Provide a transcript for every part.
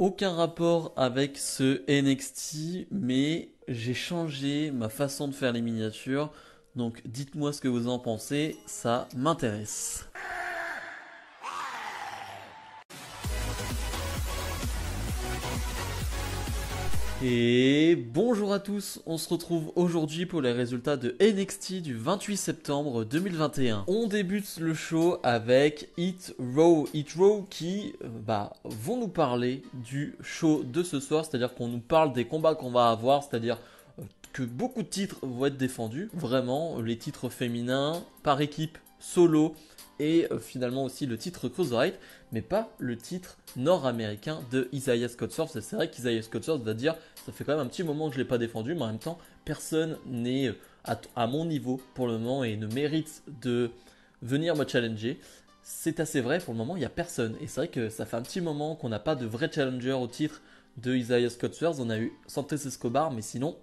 aucun rapport avec ce NXT, mais j'ai changé ma façon de faire les miniatures. Donc dites-moi ce que vous en pensez, ça m'intéresse. Et bonjour à tous, on se retrouve aujourd'hui pour les résultats de NXT du 28 septembre 2021. On débute le show avec Hit Row qui vont nous parler du show de ce soir, c'est-à-dire qu'on nous parle des combats qu'on va avoir, c'est-à-dire que beaucoup de titres vont être défendus, vraiment, les titres féminins, par équipe, solo, et finalement aussi le titre Cruiserweight, mais pas le titre nord-américain de Isaiah Scott Source. Et c'est vrai qu'Isaiah Scott Source va dire, ça fait quand même un petit moment que je ne l'ai pas défendu, mais en même temps, personne n'est à mon niveau pour le moment et ne mérite de venir me challenger. C'est assez vrai, pour le moment, il n'y a personne. Et c'est vrai que ça fait un petit moment qu'on n'a pas de vrai challenger au titre de Isaiah Scott Source. On a eu Santos Escobar, mais sinon,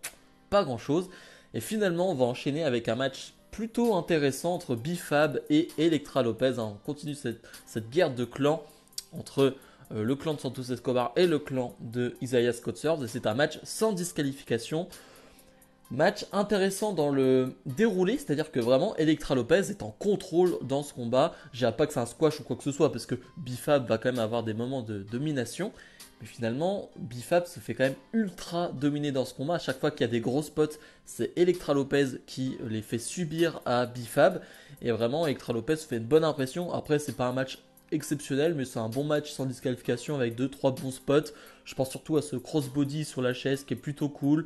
pas grand-chose. Et finalement, on va enchaîner avec un match plutôt intéressant entre B-Fab et Elektra Lopez. On continue cette guerre de clans entre le clan de Santos Escobar et le clan de Isaiah Scott Source. Et c'est un match sans disqualification. Match intéressant dans le déroulé, c'est-à-dire que vraiment Elektra Lopez est en contrôle dans ce combat. Je dirais pas que c'est un squash ou quoi que ce soit, parce que B-Fab va quand même avoir des moments de domination. Mais finalement, B-Fab se fait quand même ultra dominer dans ce combat. À chaque fois qu'il y a des gros spots, c'est Elektra Lopez qui les fait subir à B-Fab. Et vraiment, Elektra Lopez fait une bonne impression. Après, c'est pas un match exceptionnel, mais c'est un bon match sans disqualification avec 2-3 bons spots. Je pense surtout à ce crossbody sur la chaise qui est plutôt cool.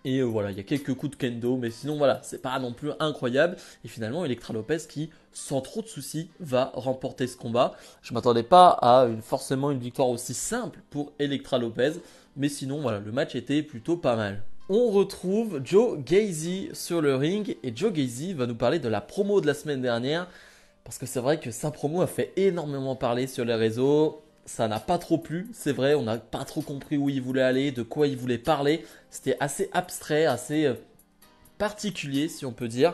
Et voilà, il y a quelques coups de kendo, mais sinon voilà, c'est pas non plus incroyable. Et finalement, Elektra Lopez qui, sans trop de soucis, va remporter ce combat. Je m'attendais pas à forcément une victoire aussi simple pour Elektra Lopez, mais sinon voilà, le match était plutôt pas mal. On retrouve Joe Gacy sur le ring, et Joe Gacy va nous parler de la promo de la semaine dernière, parce que c'est vrai que sa promo a fait énormément parler sur les réseaux. Ça n'a pas trop plu, c'est vrai, on n'a pas trop compris où il voulait aller, de quoi il voulait parler. C'était assez abstrait, assez particulier si on peut dire.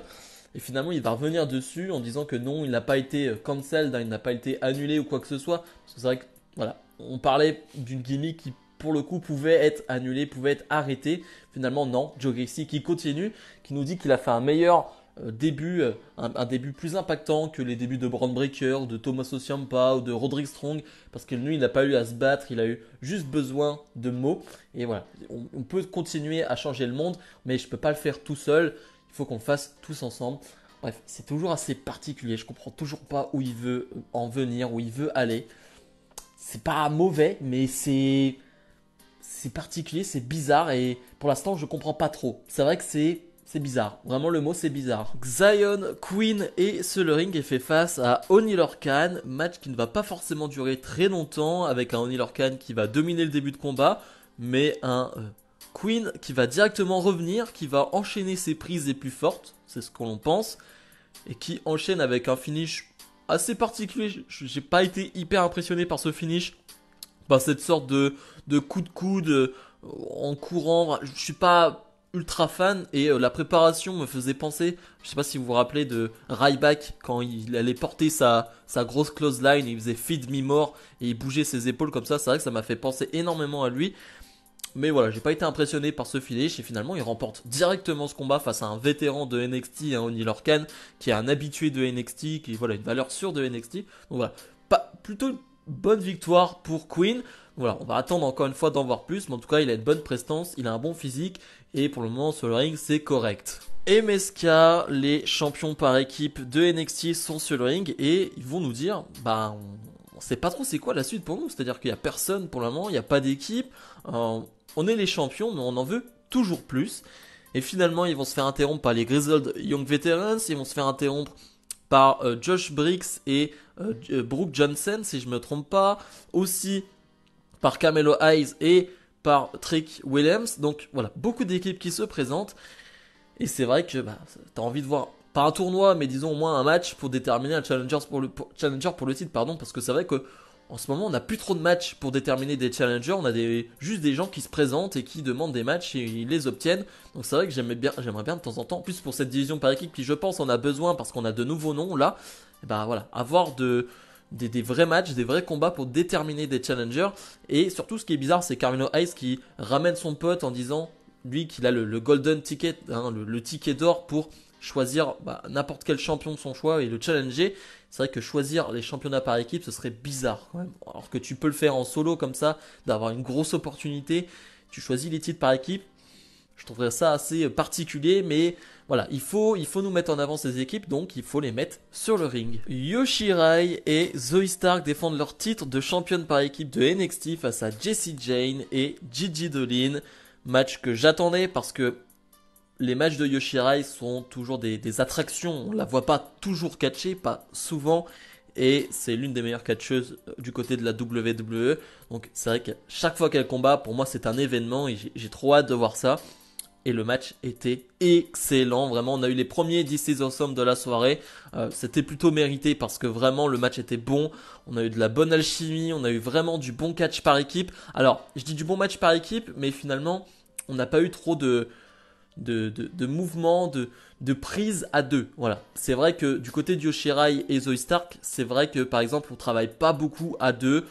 Et finalement il va revenir dessus en disant que non, il n'a pas été cancelled, il n'a pas été annulé ou quoi que ce soit. Parce que c'est vrai que voilà, on parlait d'une gimmick qui pour le coup pouvait être annulée, pouvait être arrêtée. Finalement non, Joe Gacy qui continue, qui nous dit qu'il a fait un meilleur début, un début plus impactant que les débuts de Bron Breakker, de Tommaso Ciampa ou de Roderick Strong, parce que lui il n'a pas eu à se battre, il a eu juste besoin de mots. Et voilà, on peut continuer à changer le monde, mais je ne peux pas le faire tout seul, il faut qu'on le fasse tous ensemble. Bref, c'est toujours assez particulier, je comprends toujours pas où il veut en venir, où il veut aller. C'est pas mauvais, mais c'est particulier, c'est bizarre, et pour l'instant je comprends pas trop. C'est vrai que c'est bizarre, vraiment le mot c'est bizarre. Zion, Queen et Ring est fait face à Oni Lorcan, match qui ne va pas forcément durer très longtemps, avec un Oni Lorcan qui va dominer le début de combat, mais un Queen qui va directement revenir, qui va enchaîner ses prises les plus fortes, c'est ce qu'on pense, et qui enchaîne avec un finish assez particulier. J'ai pas été hyper impressionné par ce finish, par cette sorte de coup de coude en courant. Je suis pas ultra fan, et la préparation me faisait penser, je sais pas si vous vous rappelez de Ryback quand il allait porter sa grosse clothesline et il faisait feed me more et il bougeait ses épaules comme ça. C'est vrai que ça m'a fait penser énormément à lui, mais voilà, j'ai pas été impressionné par ce finish, et finalement il remporte directement ce combat face à un vétéran de NXT, Oni Lorcan, qui est un habitué de NXT, qui voilà, une valeur sûre de NXT. Donc voilà, plutôt une bonne victoire pour Queen. Voilà, on va attendre encore une fois d'en voir plus, mais en tout cas il a une bonne prestance, il a un bon physique, et pour le moment sur le ring c'est correct. MSK, les champions par équipe de NXT sont sur le ring, et ils vont nous dire, on sait pas trop c'est quoi la suite pour nous, c'est-à-dire qu'il y a personne pour le moment, il n'y a pas d'équipe, on est les champions mais on en veut toujours plus. Et finalement ils vont se faire interrompre par les Grizzled Young Veterans, ils vont se faire interrompre par Josh Briggs et Brooke Johnson si je me trompe pas, aussi par Carmelo Hayes et par Trick Williams. Donc voilà, beaucoup d'équipes qui se présentent, et c'est vrai que t'as envie de voir, pas un tournoi, mais disons au moins un match pour déterminer un challenger pour le titre, pardon, parce que c'est vrai que en ce moment on n'a plus trop de matchs pour déterminer des challengers, on a juste des gens qui se présentent et qui demandent des matchs et ils les obtiennent. Donc c'est vrai que j'aimerais bien de temps en temps, plus pour cette division par équipe qui je pense en a besoin parce qu'on a de nouveaux noms là, et voilà, avoir des vrais matchs, des vrais combats pour déterminer des challengers. Et surtout, ce qui est bizarre, c'est Carmelo Hayes qui ramène son pote en disant, lui, qu'il a le golden ticket, hein, le ticket d'or pour choisir n'importe quel champion de son choix et le challenger. C'est vrai que choisir les championnats par équipe, ce serait bizarre quand même. Alors que tu peux le faire en solo comme ça, d'avoir une grosse opportunité. Tu choisis les titres par équipe. Je trouverais ça assez particulier, mais voilà, il faut nous mettre en avant ces équipes, donc il faut les mettre sur le ring. Yoshirai et Zoe Stark défendent leur titre de championne par équipe de NXT face à Jessie Jane et Gigi Dolin. Match que j'attendais parce que les matchs de Yoshirai sont toujours des attractions. On la voit pas toujours catcher, pas souvent. Et c'est l'une des meilleures catcheuses du côté de la WWE. Donc c'est vrai que chaque fois qu'elle combat, pour moi c'est un événement et j'ai trop hâte de voir ça. Et le match était excellent, vraiment on a eu les premiers This is Awesome de la soirée, c'était plutôt mérité parce que vraiment le match était bon, on a eu de la bonne alchimie, on a eu vraiment du bon catch par équipe. Alors je dis du bon match par équipe, mais finalement on n'a pas eu trop de mouvements, de prise à deux. Voilà. C'est vrai que du côté de Yoshirai et Zoe Stark, c'est vrai que par exemple on travaille pas beaucoup à deux,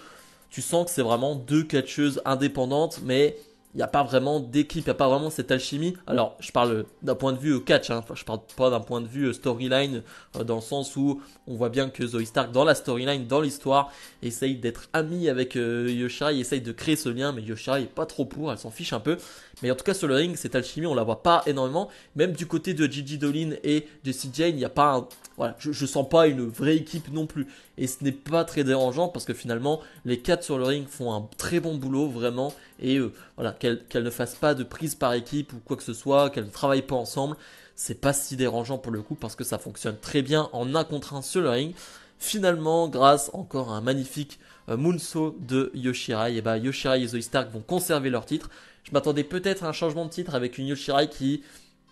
tu sens que c'est vraiment deux catcheuses indépendantes, mais il n'y a pas vraiment d'équipe, il n'y a pas vraiment cette alchimie. Alors, je parle d'un point de vue catch, hein. Enfin, je parle pas d'un point de vue storyline, dans le sens où on voit bien que Zoe Stark, dans la storyline, dans l'histoire, essaye d'être amie avec Yoshirai, essaye de créer ce lien, mais Yoshirai est pas trop pour, elle s'en fiche un peu. Mais en tout cas, sur le ring, cette alchimie, on la voit pas énormément. Même du côté de Gigi Dolin et Jessie Jane, il n'y a pas un... Voilà, je sens pas une vraie équipe non plus. Et ce n'est pas très dérangeant parce que finalement, les 4 sur le ring font un très bon boulot, vraiment. Et voilà, qu'elles ne fassent pas de prise par équipe ou quoi que ce soit, qu'elles ne travaillent pas ensemble, c'est pas si dérangeant pour le coup parce que ça fonctionne très bien en 1 contre 1 sur le ring. Finalement, grâce encore à un magnifique moonsault de Yoshirai, et Yoshirai et Zoe Stark vont conserver leur titre. Je m'attendais peut-être à un changement de titre avec une Yoshirai qui,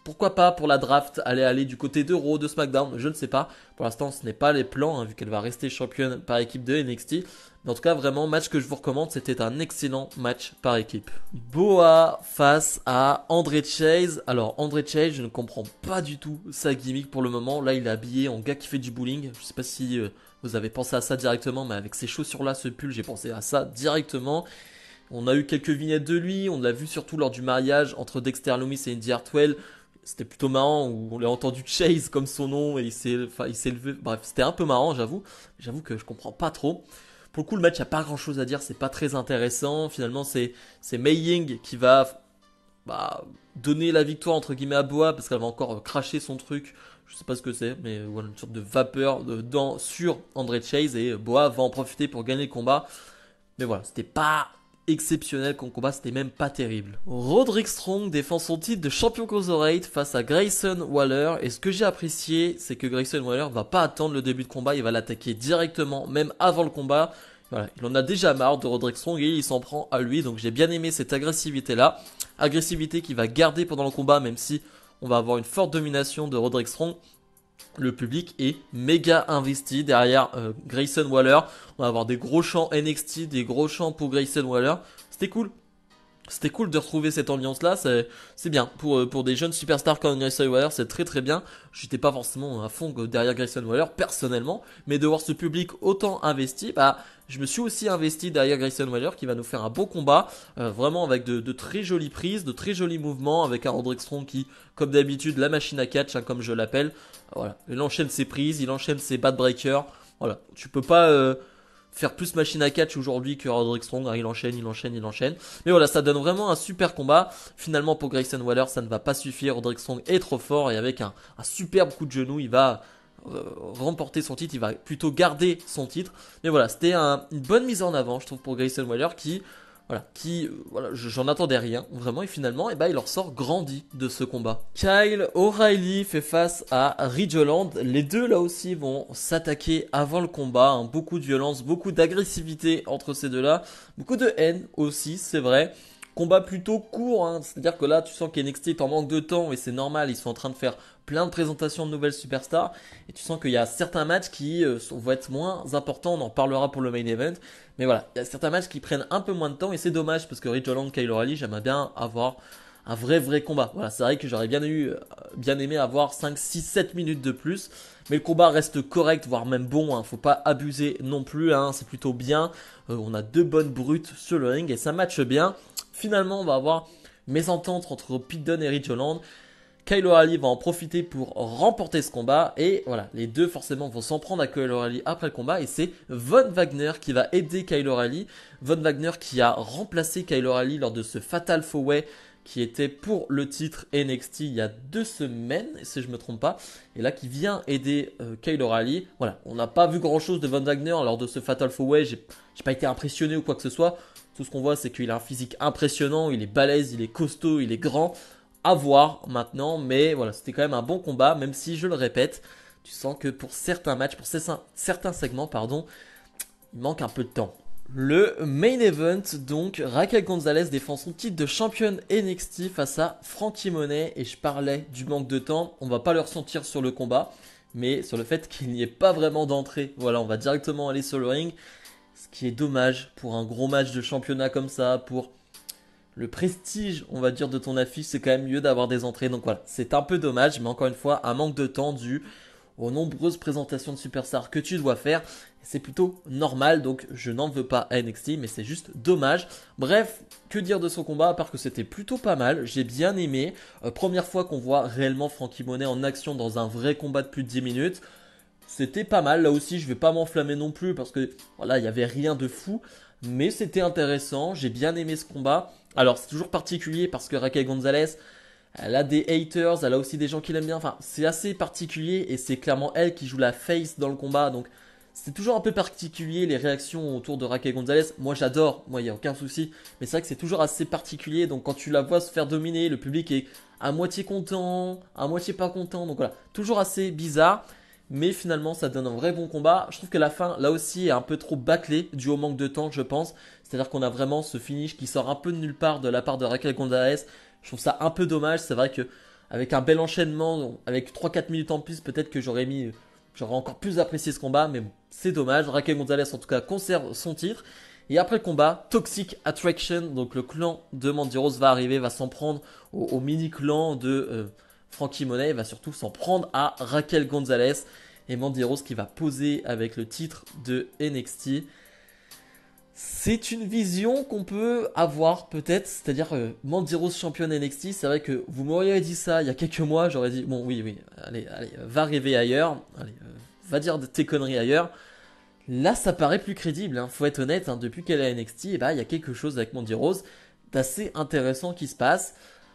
pourquoi pas pour la draft, allait aller du côté de Raw, de SmackDown, je ne sais pas. Pour l'instant, ce n'est pas les plans, hein, vu qu'elle va rester championne par équipe de NXT. Mais en tout cas, vraiment, match que je vous recommande, c'était un excellent match par équipe. Boa face à André Chase. Alors, André Chase, je ne comprends pas du tout sa gimmick pour le moment. Là, il est habillé en gars qui fait du bowling. Je ne sais pas si vous avez pensé à ça directement, mais avec ces chaussures-là, ce pull, j'ai pensé à ça directement. On a eu quelques vignettes de lui, on l'a vu surtout lors du mariage entre Dexter Lumis et Indy Hartwell. C'était plutôt marrant, où on l'a entendu Chase comme son nom et il s'est levé. Bref, c'était un peu marrant, j'avoue. J'avoue que je comprends pas trop. Pour le coup, le match, il n'y a pas grand chose à dire, c'est pas très intéressant. Finalement, c'est Mei Ying qui va donner la victoire entre guillemets à Boa parce qu'elle va encore cracher son truc. Je sais pas ce que c'est, mais voilà, une sorte de vapeur sur André Chase et Boa va en profiter pour gagner le combat. Mais voilà, c'était pas exceptionnel comme combat, c'était même pas terrible. Roderick Strong défend son titre de champion cruiserweight face à Grayson Waller, et ce que j'ai apprécié, c'est que Grayson Waller va pas attendre le début de combat, il va l'attaquer directement, même avant le combat. Voilà, il en a déjà marre de Roderick Strong et il s'en prend à lui, donc j'ai bien aimé cette agressivité là. Agressivité qu'il va garder pendant le combat, même si on va avoir une forte domination de Roderick Strong. Le public est méga investi derrière Grayson Waller. On va avoir des gros chants NXT, des gros chants pour Grayson Waller. C'était cool. C'était cool de retrouver cette ambiance-là, c'est bien. Pour des jeunes superstars comme Grayson Waller, c'est très très bien. J'étais pas forcément à fond derrière Grayson Waller, personnellement, mais de voir ce public autant investi, je me suis aussi investi derrière Grayson Waller qui va nous faire un beau combat, vraiment avec de très jolies prises, de très jolis mouvements, avec un Roderick Strong qui, comme d'habitude, la machine à catch, hein, comme je l'appelle. Voilà, il enchaîne ses prises, il enchaîne ses backbreakers. Voilà, tu peux pas faire plus machine à catch aujourd'hui que Roderick Strong, hein, il enchaîne. Mais voilà, ça donne vraiment un super combat. Finalement, pour Grayson Waller, ça ne va pas suffire. Roderick Strong est trop fort et avec un superbe coup de genou, il va remporter son titre, il va plutôt garder son titre. Mais voilà, c'était une bonne mise en avant, je trouve, pour Grayson Waller qui... Voilà, j'en attendais rien, vraiment, et finalement, il en sort grandi de ce combat. Kyle O'Reilly fait face à Ridge Holland. Les deux, là aussi, vont s'attaquer avant le combat, hein. Beaucoup de violence, beaucoup d'agressivité entre ces deux-là, beaucoup de haine aussi, c'est vrai. Combat plutôt court, hein. C'est-à-dire que là, tu sens qu'NXT est en manque de temps, et c'est normal, ils sont en train de faire plein de présentations de nouvelles superstars, et tu sens qu'il y a certains matchs qui vont être moins importants, on en parlera pour le main event, mais voilà, il y a certains matchs qui prennent un peu moins de temps, et c'est dommage, parce que Ridge Holland, Kyle O'Reilly, j'aimerais bien avoir un vrai combat. Voilà, c'est vrai que j'aurais bien aimé avoir 5, 6, 7 minutes de plus. Mais le combat reste correct, voire même bon, hein. Faut pas abuser non plus, hein. C'est plutôt bien. On a 2 bonnes brutes sur le ring et ça matche bien. Finalement, on va avoir mésentente entre Pete Dunne et Ridge Holland. Kyle O'Reilly va en profiter pour remporter ce combat et voilà, les deux forcément vont s'en prendre à Kyle O'Reilly après le combat et c'est Von Wagner qui va aider Kyle O'Reilly. Von Wagner qui a remplacé Kyle O'Reilly lors de ce Fatal 4-Way qui était pour le titre NXT il y a 2 semaines, si je me trompe pas, et là qui vient aider Kyle O'Reilly. Voilà, on n'a pas vu grand chose de Von Wagner lors de ce Fatal 4-Way, j'ai pas été impressionné ou quoi que ce soit. Tout ce qu'on voit c'est qu'il a un physique impressionnant, il est balèze, il est costaud, il est grand. À voir maintenant, mais voilà, c'était quand même un bon combat, même si je le répète, tu sens que pour certains matchs, pour certains segments, pardon, il manque un peu de temps. Le main event, donc, Raquel Gonzalez défend son titre de championne NXT face à Frankie Monet, et je parlais du manque de temps, on va pas le ressentir sur le combat, mais sur le fait qu'il n'y ait pas vraiment d'entrée. Voilà, on va directement aller sur le ring, ce qui est dommage pour un gros match de championnat comme ça, pour le prestige, on va dire, de ton affiche, c'est quand même mieux d'avoir des entrées. Donc voilà, c'est un peu dommage, mais encore une fois, un manque de temps dû aux nombreuses présentations de superstars que tu dois faire. C'est plutôt normal, donc je n'en veux pas à NXT, mais c'est juste dommage. Bref, que dire de son combat, à part que c'était plutôt pas mal, j'ai bien aimé. Première fois qu'on voit réellement Frankie Monet en action dans un vrai combat de plus de 10 minutes. C'était pas mal, là aussi je vais pas m'enflammer non plus parce que voilà, il n'y avait rien de fou, mais c'était intéressant, j'ai bien aimé ce combat. Alors c'est toujours particulier parce que Raquel Gonzalez, elle a des haters, elle a aussi des gens qui l'aiment bien, enfin c'est assez particulier et c'est clairement elle qui joue la face dans le combat, donc c'est toujours un peu particulier les réactions autour de Raquel Gonzalez. Moi j'adore, moi il n'y a aucun souci, mais c'est vrai que c'est toujours assez particulier, donc quand tu la vois se faire dominer, le public est à moitié content, à moitié pas content, donc voilà, toujours assez bizarre. Mais finalement ça donne un vrai bon combat. Je trouve que la fin là aussi est un peu trop bâclée dû au manque de temps je pense. C'est-à-dire qu'on a vraiment ce finish qui sort un peu de nulle part de la part de Raquel Gonzalez. Je trouve ça un peu dommage. C'est vrai que avec un bel enchaînement, avec 3-4 minutes en plus, peut-être que j'aurais encore plus apprécié ce combat. Mais bon, c'est dommage. Raquel Gonzalez en tout cas conserve son titre. Et après le combat, Toxic Attraction, donc le clan de Mandy Rose va arriver, va s'en prendre au mini-clan de Frankie Monet, va surtout s'en prendre à Raquel Gonzalez et Mandy Rose qui va poser avec le titre de NXT. C'est une vision qu'on peut avoir peut-être, c'est-à-dire Mandy Rose championne NXT, c'est vrai que vous m'auriez dit ça il y a quelques mois, j'aurais dit bon oui, allez, va rêver ailleurs, allez, va dire tes conneries ailleurs. Là ça paraît plus crédible, hein. Faut être honnête, hein, depuis qu'elle est à NXT, il y a quelque chose avec Mandy Rose d'assez intéressant qui se passe.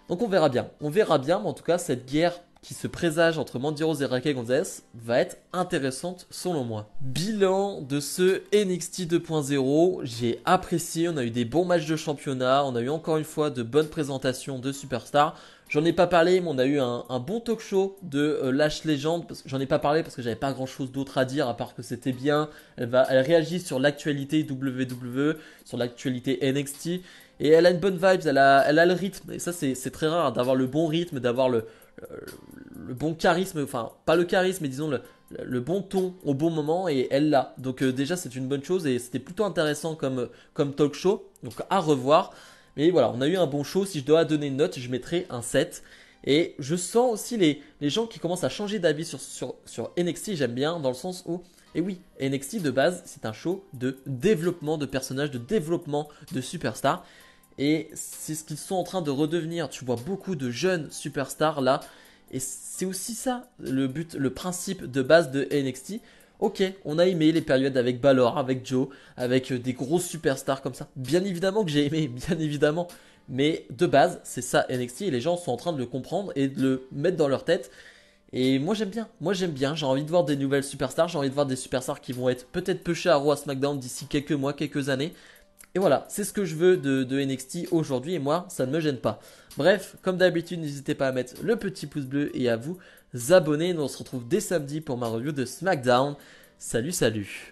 Donc on verra bien, mais en tout cas cette guerre qui se présage entre Mandy Rose et Raquel Gonzalez va être intéressante selon moi. Bilan de ce NXT 2.0, j'ai apprécié, on a eu des bons matchs de championnat, on a eu encore une fois de bonnes présentations de superstars. J'en ai pas parlé, mais on a eu un bon talk show de Lash Legend. J'en ai pas parlé parce que j'avais pas grand chose d'autre à dire à part que c'était bien. Elle réagit sur l'actualité WWE, sur l'actualité NXT. Et elle a une bonne vibe, elle a le rythme. Et ça, c'est très rare, hein, d'avoir le bon rythme, d'avoir le bon charisme. Enfin, pas le charisme, mais disons le bon ton au bon moment. Et elle l'a. Donc déjà, c'est une bonne chose. Et c'était plutôt intéressant comme talk show. Donc à revoir. Mais voilà, on a eu un bon show. Si je dois donner une note, je mettrai un 7. Et je sens aussi les gens qui commencent à changer d'avis sur NXT. J'aime bien dans le sens où... Et oui, NXT de base, c'est un show de développement de personnages, de développement de superstars. Et c'est ce qu'ils sont en train de redevenir. Tu vois beaucoup de jeunes superstars là. Et c'est aussi ça le but, le principe de base de NXT. Ok, on a aimé les périodes avec Balor, avec Joe, avec des grosses superstars comme ça. Bien évidemment que j'ai aimé, bien évidemment. Mais de base, c'est ça NXT et les gens sont en train de le comprendre et de le mettre dans leur tête. Et moi j'aime bien, j'ai envie de voir des nouvelles superstars, j'ai envie de voir des superstars qui vont être peut-être pushées à Raw, à SmackDown d'ici quelques mois, quelques années. Et voilà, c'est ce que je veux de NXT aujourd'hui et moi, ça ne me gêne pas. Bref, comme d'habitude, n'hésitez pas à mettre le petit pouce bleu et à vous abonner. Nous on se retrouve dès samedi pour ma review de SmackDown. Salut, salut.